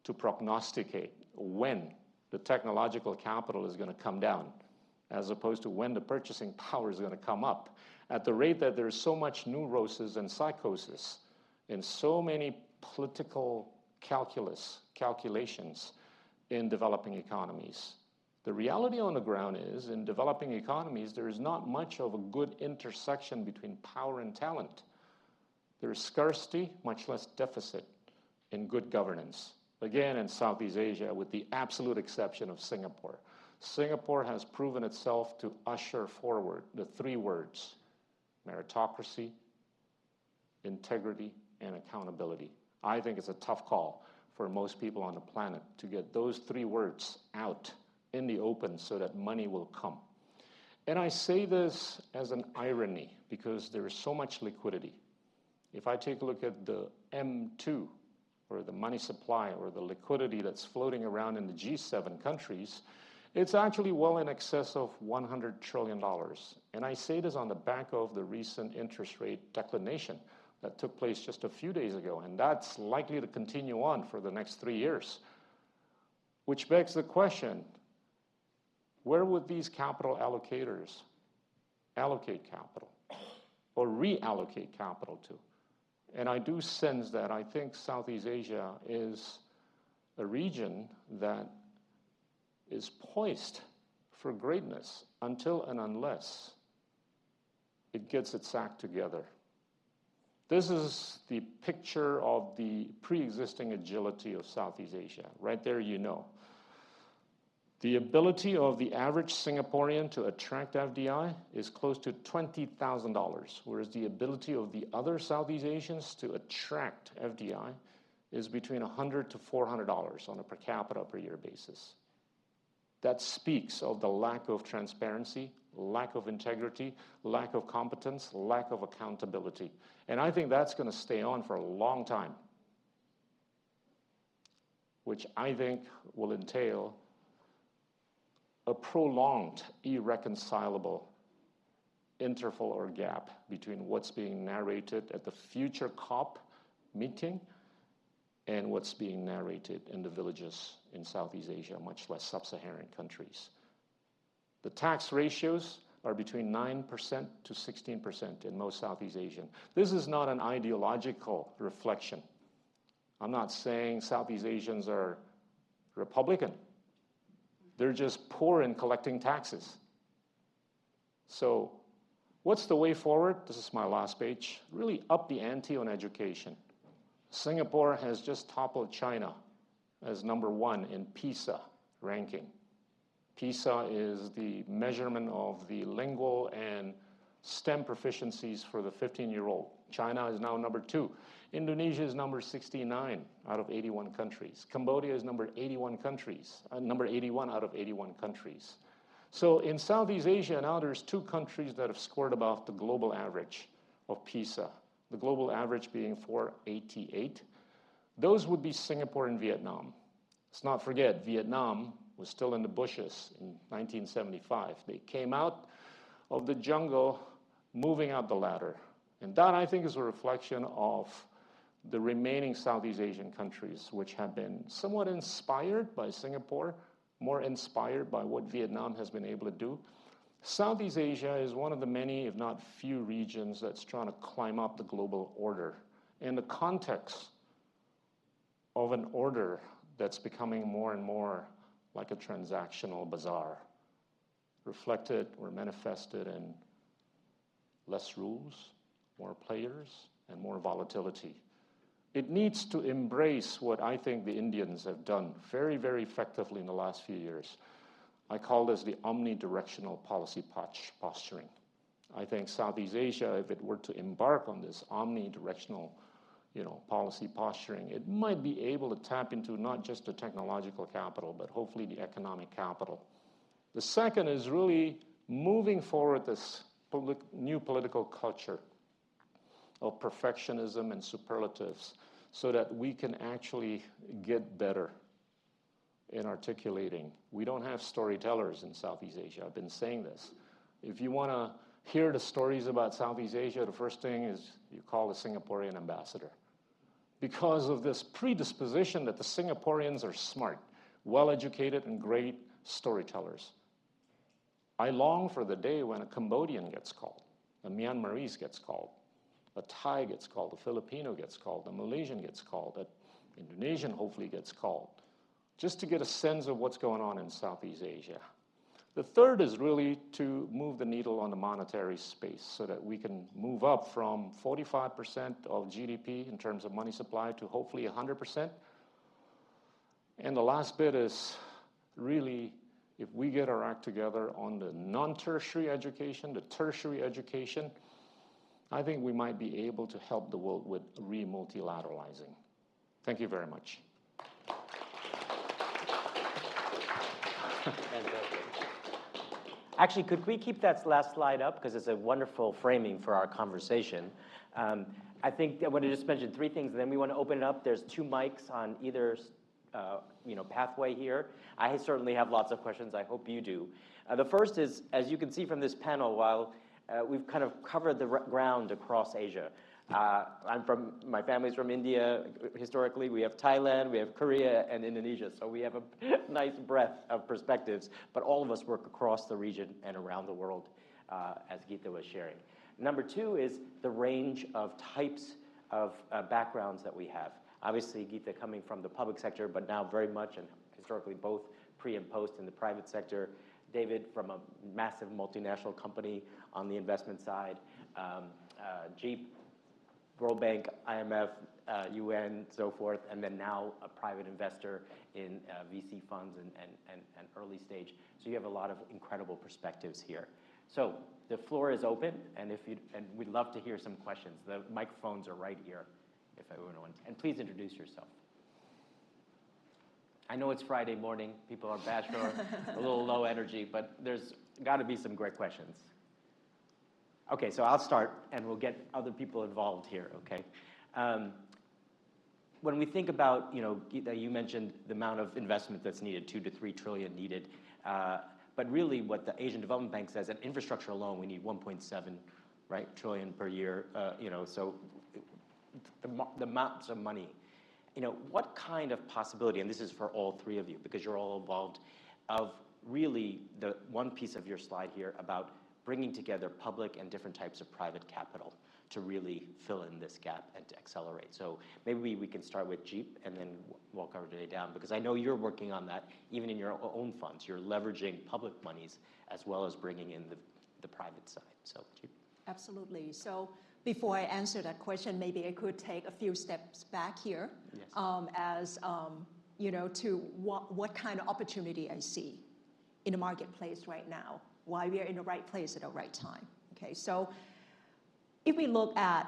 to prognosticate when the technological capital is going to come down, as opposed to when the purchasing power is going to come up. At the rate that there's so much neurosis and psychosis and so many political calculations in developing economies. The reality on the ground is, in developing economies, there is not much of a good intersection between power and talent. There is scarcity, much less deficit, in good governance. Again, in Southeast Asia, with the absolute exception of Singapore. Singapore has proven itself to usher forward the three words: meritocracy, integrity, and accountability. I think it's a tough call for most people on the planet to get those three words out in the open so that money will come. And I say this as an irony because there is so much liquidity. If I take a look at the M2, or the money supply, or the liquidity that's floating around in the G7 countries, it's actually well in excess of $100 trillion. And I say this on the back of the recent interest rate declination that took place just a few days ago, and that's likely to continue on for the next 3 years. Which begs the question, where would these capital allocators allocate capital or reallocate capital to? And I do sense that I think Southeast Asia is a region that is poised for greatness until and unless it gets its act together. This is the picture of the pre-existing agility of Southeast Asia. Right there, you know. The ability of the average Singaporean to attract FDI is close to $20,000, whereas the ability of the other Southeast Asians to attract FDI is between $100 to $400 on a per capita per year basis. That speaks of the lack of transparency, lack of integrity, lack of competence, lack of accountability. And I think that's going to stay on for a long time, which I think will entail a prolonged, irreconcilable interval or gap between what's being narrated at the future COP meeting and what's being narrated in the villages in Southeast Asia, much less sub-Saharan countries. The tax ratios are between 9% to 16% in most Southeast Asian. This is not an ideological reflection. I'm not saying Southeast Asians are Republican. They're just poor in collecting taxes. So what's the way forward? This is my last page. Really up the ante on education. Singapore has just toppled China as #1 in PISA ranking. PISA is the measurement of the lingual and STEM proficiencies for the 15-year-old. China is now #2. Indonesia is number 69 out of 81 countries. Cambodia is number 81 countries, number 81 out of 81 countries. So in Southeast Asia now there's 2 countries that have scored above the global average of PISA. The global average being 488. Those would be Singapore and Vietnam. Let's not forget, Vietnam was still in the bushes in 1975. They came out of the jungle, moving up the ladder. And that, I think, is a reflection of the remaining Southeast Asian countries, which have been somewhat inspired by Singapore, more inspired by what Vietnam has been able to do. Southeast Asia is one of the many, if not few, regions that's trying to climb up the global order in the context of an order that's becoming more and more like a transactional bazaar, reflected or manifested in less rules, more players, and more volatility. It needs to embrace what I think the Indians have done very, very effectively in the last few years. I call this the omnidirectional policy posturing. I think Southeast Asia, if it were to embark on this omnidirectional policy posturing, it might be able to tap into not just the technological capital, but hopefully the economic capital. The second is really moving forward this new political culture of perfectionism and superlatives so that we can actually get better in articulating. We don't have storytellers in Southeast Asia. I've been saying this. If you want to hear the stories about Southeast Asia, the first thing is you call the Singaporean ambassador. Because of this predisposition that the Singaporeans are smart, well-educated, and great storytellers. I long for the day when a Cambodian gets called, a Myanmarese gets called, a Thai gets called, a Filipino gets called, a Malaysian gets called, an Indonesian hopefully gets called, just to get a sense of what's going on in Southeast Asia. The third is really to move the needle on the monetary space so that we can move up from 45% of GDP in terms of money supply to hopefully 100%. And the last bit is really If we get our act together on the non-tertiary education, the tertiary education, I think we might be able to help the world with re-multilateralizing. Thank you very much. Fantastic. Actually, could we keep that last slide up? Because it's a wonderful framing for our conversation. I think I want to just mention 3 things, and then we want to open it up. There's 2 mics on either pathway here. I certainly have lots of questions. I hope you do. The first is, as you can see from this panel, while we've kind of covered the ground across Asia. My family's from India. Historically, we have Thailand, we have Korea, and Indonesia. So we have a nice breadth of perspectives, but all of us work across the region and around the world, as Gita was sharing. Number 2 is the range of types of backgrounds that we have. Obviously, Gita coming from the public sector, but now very much, and historically both pre and post in the private sector. David from a massive multinational company on the investment side. Jeep, World Bank, IMF, UN, so forth, and then now a private investor in VC funds and early stage. So you have a lot of incredible perspectives here. So the floor is open, and we'd love to hear some questions. The microphones are right here, if everyone wants. And please introduce yourself. I know it's Friday morning. People are bashful, a little low energy, but there's got to be some great questions. Okay, so I'll start, and we'll get other people involved here, okay? When we think about, Gita, you mentioned the amount of investment that's needed, 2 to 3 trillion needed. But really what the Asian Development Bank says, that infrastructure alone, we need 1.7 trillion per year, so the amounts of money. What kind of possibility, and this is for all 3 of you, because you're all involved, of really the one piece of your slide here about bringing together public and different types of private capital to really fill in this gap and to accelerate. So maybe we can start with Jeep and then walk our day down, because I know you're working on that even in your own funds. You're leveraging public monies as well as bringing in the private side. So Jeep. Absolutely. So before I answer that question, maybe I could take a few steps back here, yes. To what kind of opportunity I see in the marketplace right now, why we are in the right place at the right time. Okay, so if we look at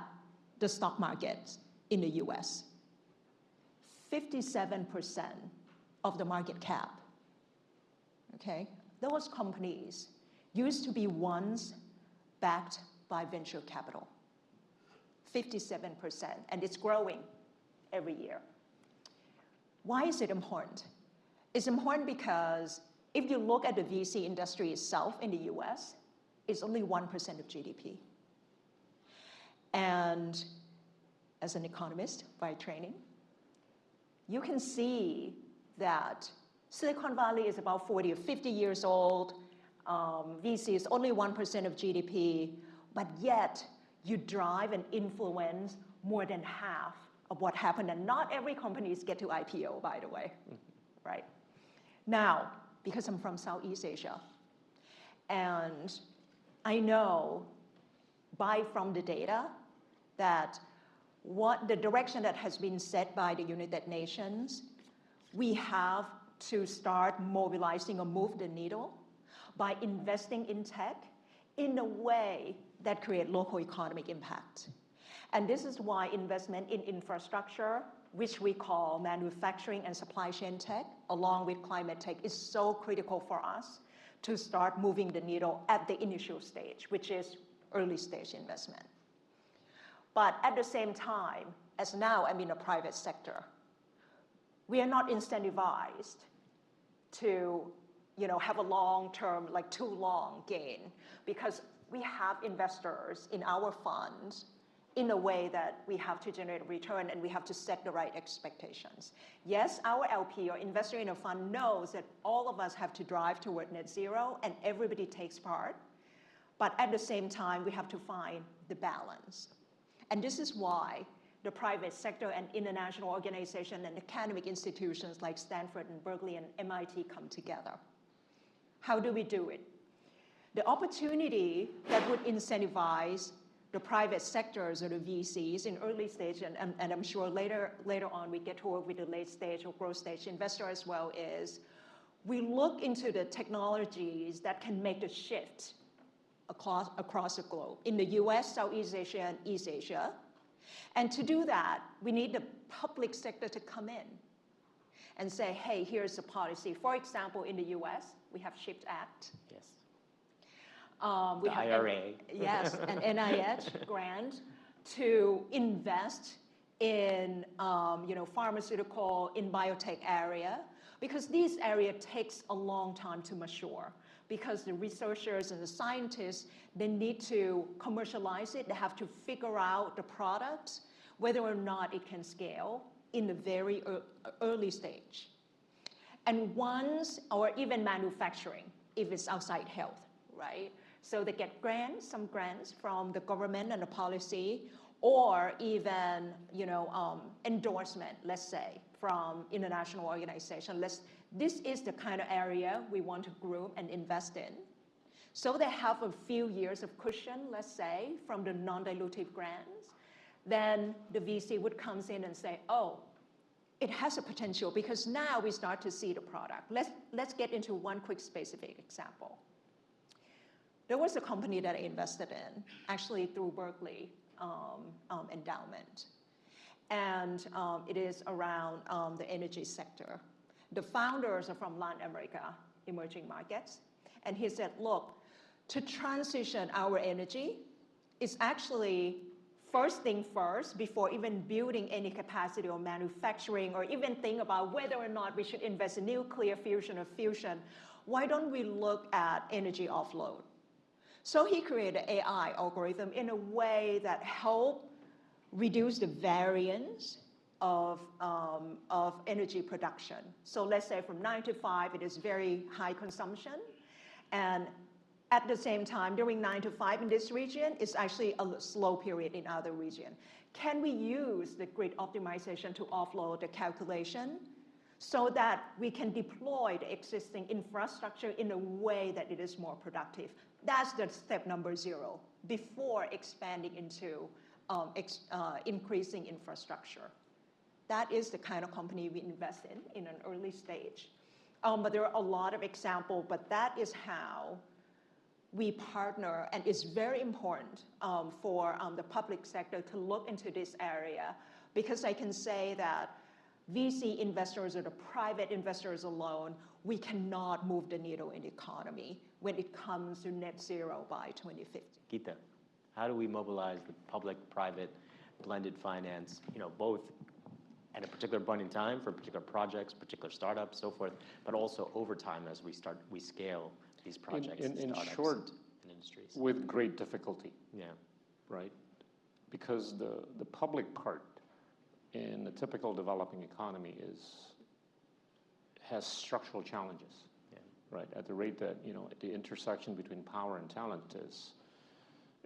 the stock market in the US, 57% of the market cap, okay, those companies used to be ones backed by venture capital. 57%, and it's growing every year. Why is it important? It's important because if you look at the VC industry itself in the US, it's only 1% of GDP. And as an economist by training, you can see that Silicon Valley is about 40 or 50 years old. VC is only 1% of GDP, but yet you drive and influence more than half of what happened. And not every company gets to IPO, by the way, right? Now, because I'm from Southeast Asia, and I know from the data that the direction that has been set by the United Nations, we have to start mobilizing or move the needle by investing in tech in a way that create local economic impact. And this is why investment in infrastructure, which we call manufacturing and supply chain tech, along with climate tech, is so critical for us to start moving the needle at the initial stage, which is early stage investment. But at the same time, as now I'm in the private sector, we are not incentivized to have a long-term, too long gain, because we have investors in our funds in a way that we have to generate a return and we have to set the right expectations. Yes, our LP or investor in a fund knows that all of us have to drive toward net zero and everybody takes part, but at the same time, we have to find the balance. And this is why the private sector and international organizations and academic institutions like Stanford and Berkeley and MIT come together. How do we do it? The opportunity that would incentivize the private sectors or the VCs in early stage, and I'm sure later on we get to work with the late stage or growth stage investor as well, is we look into the technologies that can make the shift across the globe, in the US, Southeast Asia, and East Asia. And to do that, we need the public sector to come in and say, hey, here's the policy. For example, in the US, we have CHIPS Act. Yes. We The have IRA. Yes, an NIH grant to invest in pharmaceutical, in biotech area, because this area takes a long time to mature. Because the researchers and the scientists, they need to commercialize it. They have to figure out the product, whether or not it can scale in the very early stage. And once, or even manufacturing, if it's outside health, right? So they get grants, some grants from the government and the policy, or even endorsement, let's say, from international organization. This is the kind of area we want to grow and invest in. So they have a few years of cushion, let's say, from the non-dilutive grants. Then the VC would come in and say, oh, it has a potential because now we start to see the product. Let's get into one quick specific example. There was a company that I invested in, actually through Berkeley endowment. And it is around the energy sector. The founders are from Latin America, emerging markets. And he said, look, to transition our energy is actually first thing first, before even building any capacity or manufacturing or even think about whether or not we should invest in nuclear fusion or fusion, why don't we look at energy offload? So he created an AI algorithm in a way that helped reduce the variance of energy production. So let's say from 9 to 5, it is very high consumption. And at the same time, during 9 to 5 in this region, it's actually a slow period in other region. Can we use the grid optimization to offload the calculation so that we can deploy the existing infrastructure in a way that it is more productive? That's the step number 0, before expanding into increasing infrastructure. That is the kind of company we invest in an early stage. But there are a lot of examples, but that is how we partner, and it's very important for the public sector to look into this area, because I can say that VC investors or the private investors alone, we cannot move the needle in the economy when it comes to net zero by 2050. Gita, how do we mobilize the public-private blended finance, both at a particular point in time for particular projects, particular startups, so forth, but also over time as we scale these projects in startups short, and industries? With great difficulty. Yeah. Right? Because the public part in the typical developing economy has structural challenges. Yeah. Right? At the rate that, the intersection between power and talent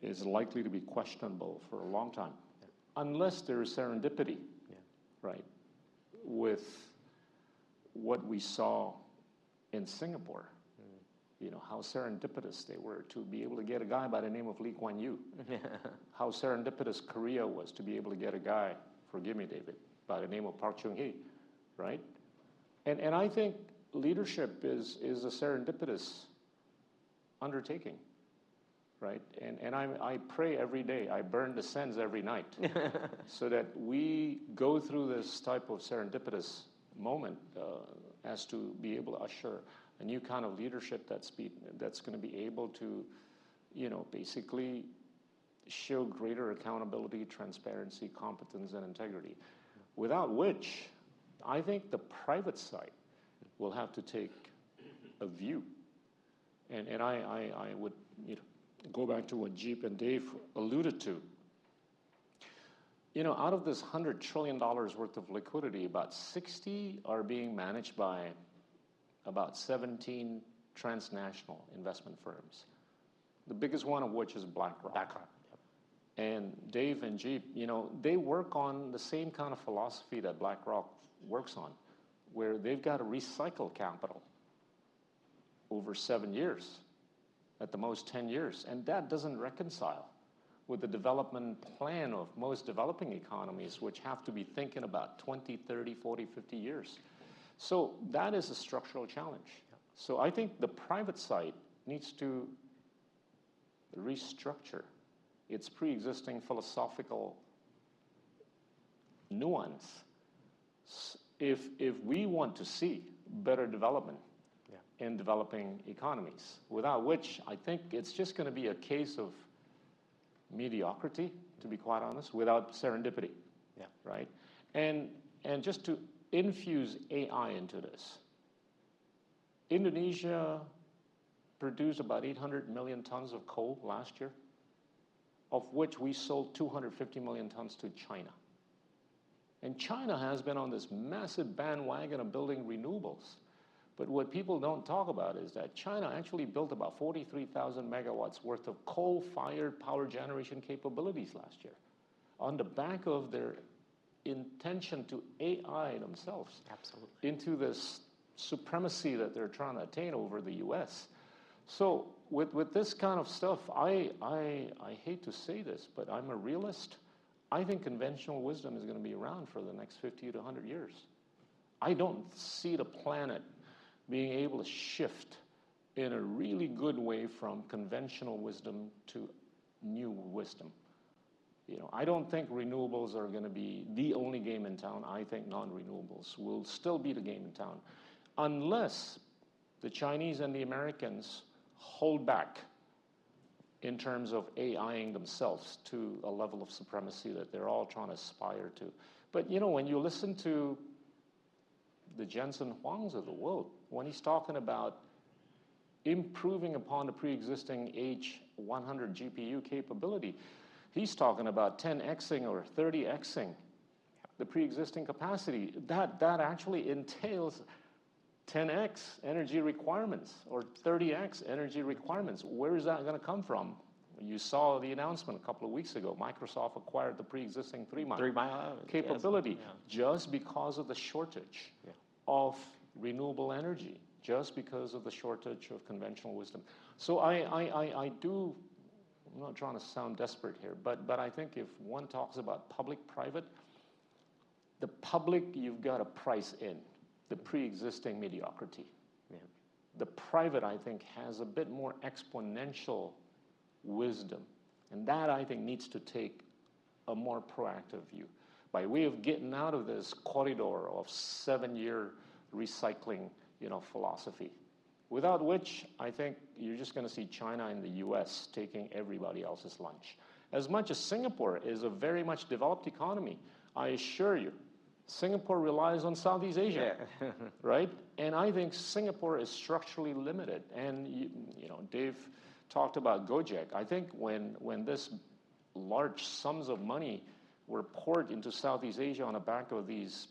is likely to be questionable for a long time. Yeah. Unless there is serendipity. Yeah. Right? With what we saw in Singapore. How serendipitous they were to be able to get a guy by the name of Lee Kuan Yew. How serendipitous Korea was to be able to get a guy, forgive me, David, by the name of Park Chung-hee, right? And I think leadership is a serendipitous undertaking, right? And I pray every day, I burn the sands every night, so that we go through this type of serendipitous moment as to be able to usher a new kind of leadership that's going to be able to, basically show greater accountability, transparency, competence, and integrity. Without which, I think the private side will have to take a view. And I would go back to what Jeep and Dave alluded to. Out of this $100 trillion worth of liquidity, about 60 are being managed by about 17 transnational investment firms. The biggest one of which is BlackRock. BlackRock. And Dave and Jeep, they work on the same kind of philosophy that BlackRock works on, where they've got to recycle capital over 7 years, at the most 10 years. And that doesn't reconcile with the development plan of most developing economies, which have to be thinking about 20, 30, 40, 50 years. So that is a structural challenge. Yeah. So I think the private side needs to restructure its pre-existing philosophical nuance if we want to see better development in developing economies, without which I think it's just going to be a case of mediocrity, to be quite honest, without serendipity, right? And just to infuse AI into this, Indonesia produced about 800 million tons of coal last year, of which we sold 250 million tons to China. And China has been on this massive bandwagon of building renewables. But what people don't talk about is that China actually built about 43,000 megawatts worth of coal-fired power generation capabilities last year on the back of their intention to AI themselves into this supremacy that they're trying to attain over the US. So with this kind of stuff, I hate to say this, but I'm a realist. I think conventional wisdom is going to be around for the next 50 to 100 years. I don't see the planet being able to shift in a really good way from conventional wisdom to new wisdom. You know, I don't think renewables are going to be the only game in town. I think non-renewables will still be the game in town, unless the Chinese and the Americans hold back in terms of AIing themselves to a level of supremacy that they're all trying to aspire to. But, you know, when you listen to the Jensen Huangs of the world, when he's talking about improving upon the pre-existing H100 GPU capability, he's talking about 10xing or 30xing the pre-existing capacity. That actually entails 10x energy requirements or 30x energy requirements. Where is that going to come from? You saw the announcement a couple of weeks ago. Microsoft acquired the pre-existing 3 mile capability just because of the shortage of renewable energy, just because of the shortage of conventional wisdom. So I do, I'm not trying to sound desperate here, but I think if one talks about public-private, the public, you've got to price in the pre-existing mediocrity. The private, I think, has a bit more exponential wisdom, and that, I think, needs to take a more proactive view by way of getting out of this corridor of 7-year recycling, philosophy, without which I think you're just going to see China and the US taking everybody else's lunch. As much as Singapore is a very much developed economy, I assure you, Singapore relies on Southeast Asia, right? And I think Singapore is structurally limited. And, Dave talked about Gojek. I think when this large sums of money were poured into Southeast Asia on the back of these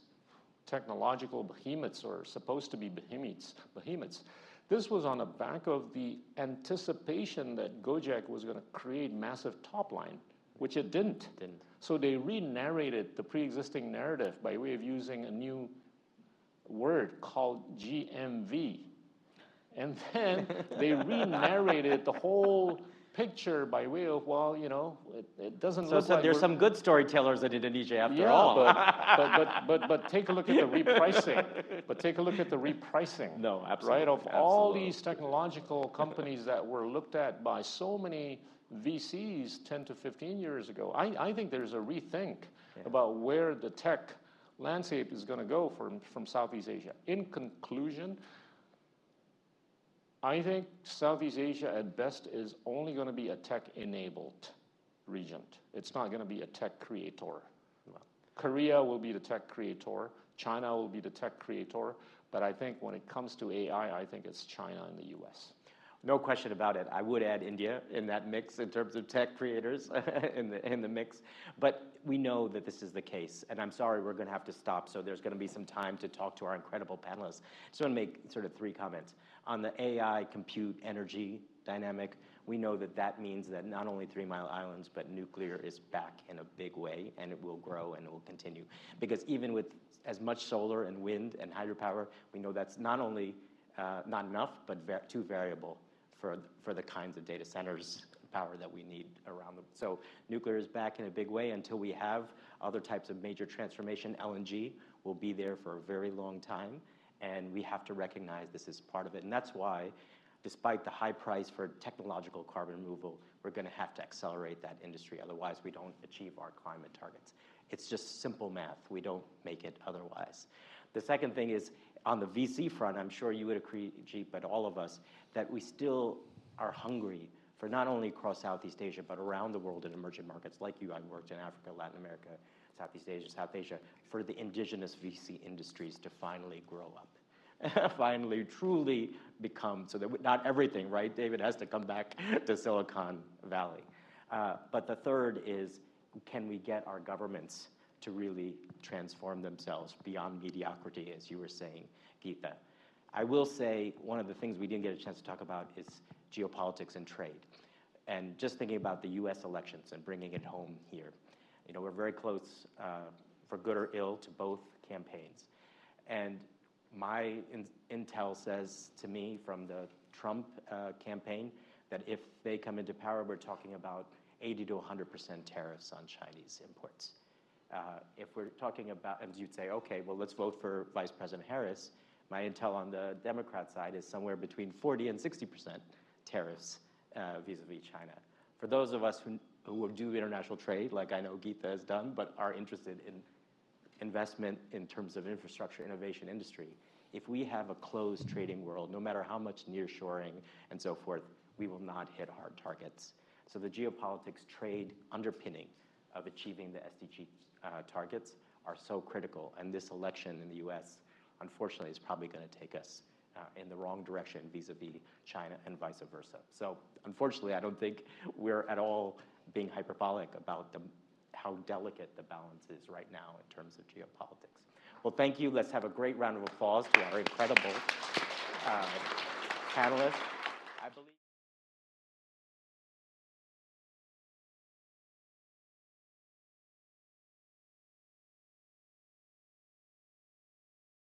technological behemoths, or supposed to be behemoths, this was on the back of the anticipation that Gojek was going to create massive top line, which it didn't. So they re-narrated the pre-existing narrative by way of using a new word called GMV. And then they re-narrated the whole picture by way of, it doesn't look like there's some good storytellers in Indonesia after all. but take a look at the repricing. No, absolutely. Right, of all these technological companies that were looked at by so many VCs 10 to 15 years ago. I think there's a rethink about where the tech landscape is going to go from Southeast Asia. In conclusion, I think Southeast Asia at best is only going to be a tech-enabled region. It's not going to be a tech creator. Korea will be the tech creator. China will be the tech creator. But I think when it comes to AI, I think it's China and the US. No question about it. I would add India in that mix in terms of tech creators in the mix. But we know that this is the case. And I'm sorry, we're going to have to stop. So there's going to be some time to talk to our incredible panelists. I just want to make sort of 3 comments. On the AI, compute, energy dynamic, we know that means that not only 3 Mile Islands, but nuclear is back in a big way, and it will grow and it will continue. Because even with as much solar and wind and hydropower, we know that's not only not enough, but too variable for the kinds of data centers power that we need around them. So nuclear is back in a big way until we have other types of major transformation. LNG will be there for a very long time. And we have to recognize this is part of it. And that's why, despite the high price for technological carbon removal, we're going to have to accelerate that industry. Otherwise, we don't achieve our climate targets. It's just simple math. We don't make it otherwise. The second thing is, on the VC front, I'm sure you would agree, Jeet, but all of us, that we still are hungry for not only across Southeast Asia, but around the world in emerging markets like you. I worked in Africa, Latin America, Southeast Asia, South Asia, for the indigenous VC industries to finally grow up, finally truly become, so that not everything, right, David, has to come back to Silicon Valley. But the third is, can we get our governments to really transform themselves beyond mediocrity, as you were saying, Gita? I will say one of the things we didn't get a chance to talk about is geopolitics and trade. And just thinking about the US elections and bringing it home here. You know, we're very close, for good or ill, to both campaigns. And my intel says to me from the Trump campaign that if they come into power, we're talking about 80 to 100% tariffs on Chinese imports. If we're talking about, and you'd say, okay, well, let's vote for Vice President Harris. My intel on the Democrat side is somewhere between 40 and 60% tariffs vis-a-vis China. For those of us who do international trade, like I know Gita has done, but are interested in investment in terms of infrastructure, innovation, industry, if we have a closed trading world, no matter how much nearshoring and so forth, we will not hit our targets. So the geopolitics trade underpinning of achieving the SDG targets are so critical. And this election in the US, unfortunately, is probably going to take us in the wrong direction vis-a-vis China and vice versa. So unfortunately, I don't think we're at all being hyperbolic about how delicate the balance is right now in terms of geopolitics. Well, thank you. Let's have a great round of applause to our incredible panelists.